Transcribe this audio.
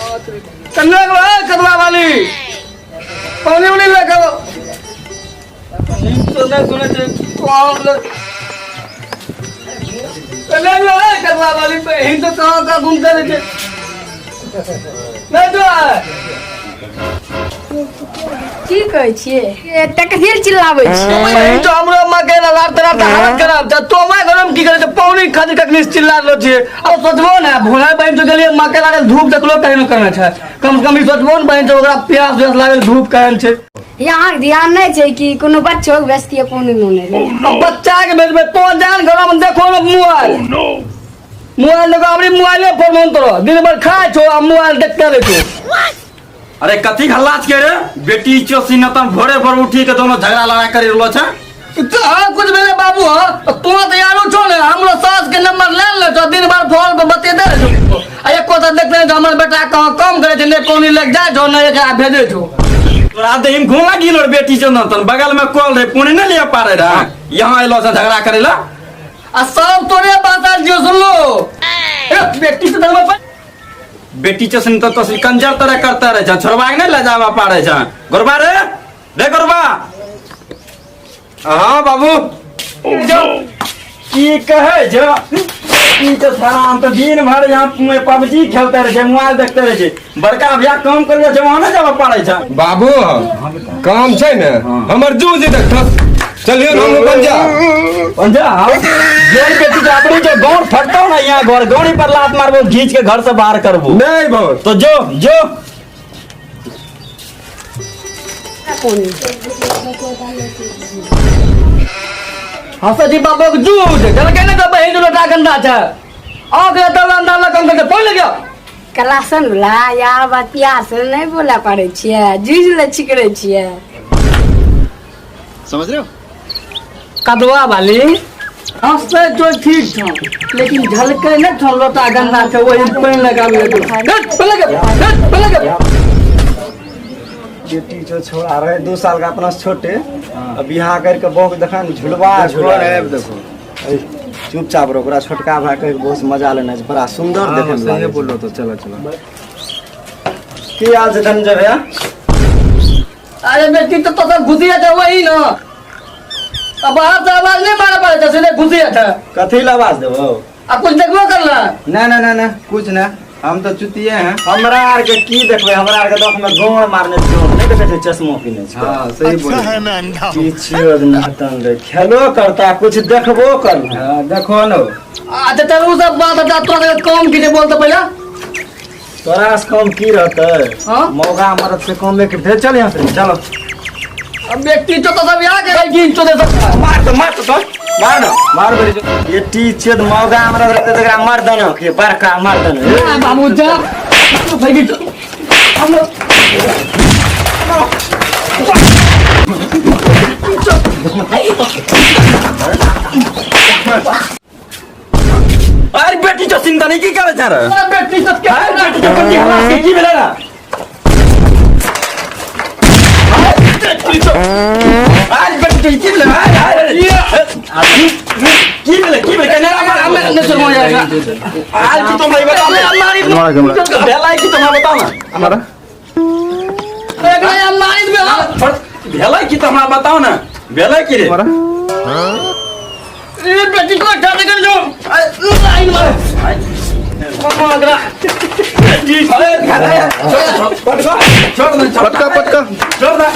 कन्या कदवा वाली पानी उनी लेके सुने सुने कौन कन्या कदवा वाली पे ही तो कहाँ घूमते रहते नहीं तो की कहै छियै एते कथि चिल्लाबै छियै तो हमरो मां के रात हालत खराब था तो मैं गरम की करे तो पौनी खातिर कखनी चिल्ला लो छियै अब सोचबो ना भोला बहन तो गेलिए मां के लागल धूप देखलो कहीं न करना छै कम से कम ई सोचबो न बहन तो ओकरा प्यास व्यास लागल धूप कहन छै यहाँ ध्यान नहीं छै कि कोनो बच्चो के बेस्ती पानी नोने बच्चा के बेच में तो जान घर में देखो ना मोबाइल मोबाइल देखो अपनी मोबाइल पर मन तो दिन भर खाए छो आ मोबाइल देखते रहे छो अरे कथी हल्लाच के रे बेटी चोसी न तन भोरे भोर उठी के दोनों झगड़ा लड़ा कर रहलो छ तो कुछ मेरे बाबू हो तो तो यारो छो ने हमरो सास के नंबर ले ले तो दिन भर फोन पे बते दे छो आ एको तो देखते तो हमर बेटा कहां काम करे छै ने कोनी लग जाए छो ने एकरा भेजे छो तोरा देहिम घोला गिलो बेटी छ न तन बगल में कॉल रे पुणे न लिया पारे रे यहां एलो छ झगड़ा करेला आ सब तोरे बात जो सुन लो ए बेटी से दरवा पर बेटी चसन तो कंजर तरह करता रहे छ छोरबा के नहीं ले जावा पारे छ गोरबा रे गोरबा हां बाबू जो की कहे जो ई तो सारा हम तो दिन भर यहां पबजी खेलते रहे छ मोबाइल देखते रहे छ बड़का भैया काम करे छ वहां न जावा पारे छ बाबू काम छै ने हमर जूझ देख चलिए हम पंजा पंजा हां जेल बेटी जो अपनी जो गांव फटता ना यहां घर गौड़ी पर लात मारबो खींच के घर से बाहर करबो नहीं बहुत तो जो हंसा जी बाबू के जूझ चल के ना बहन जो लोटा गंदा छ आगे तो अंदर कम करके पड़ ले गया क्लासन ला या बात प्यार से नहीं बोला पारे छियै जूझ ले छिकरे छियै समझ रहे हो कदवा वाली हंसते तो ठीक था लेकिन झलके न था लोटा गंदा था वही पेन लगावे तो बेटी जो छोड़ा रहे 2 साल का अपना छोटे अब बिहार करके बहुत देखा झुलवा देखो चुपचाप रहो ओकरा छोटका भाई के बहुत मजा लेना है बड़ा सुंदर देखे में सही बोलो तो चलो की आज धनंजय भैया अरे बेटी तो घुसिया था वही ना अब बाहर से आवाज नहीं मारा पड़े था सीधे घुसिया था कथी ला आवाज देबो अब कुछ देखबो करना ना कुछ ना हम तो चुतिए हैं हमरा आर के की देखबे हमरा आर के देख में गोड़ मारने जोर नहीं देखे छै चश्मा पीने छै हां सही बोलो की छियो नातन रे खेलो करता कुछ देखबो कर हां देखो न अच्छा तब वो सब बात बता तो काम कीजिए बोलते पहले तोरा से कम की रहते हाँ? मौगा मरद से कम में करते चल यहां से चलो अब व्यक्ति तो सब यहाँ के कि तो दे सकता मार मार बड़ी ये टी छेद मौगा हमरा रहते तकरा मार दनो के बड़का मार दनो बाबू जा तो भाई तो हम अरे बेटी तो चिंता नहीं की करे छ रे व्यक्ति सब क्या बेटी तो पति हल्ला के की भेला आज बेटी की भेला की भेला कहने हमें नहीं सुनो जाएगा आज की तो मैं बताओ हमारी भेला की तो मैं बताओ ना हमारा हमारी में भेला की तो हमरा बताओ ना भेला की रे हमारा ये बेटी को हटा दे कर जो लाइन मार मगरा छोड़ पटका छोड़ दे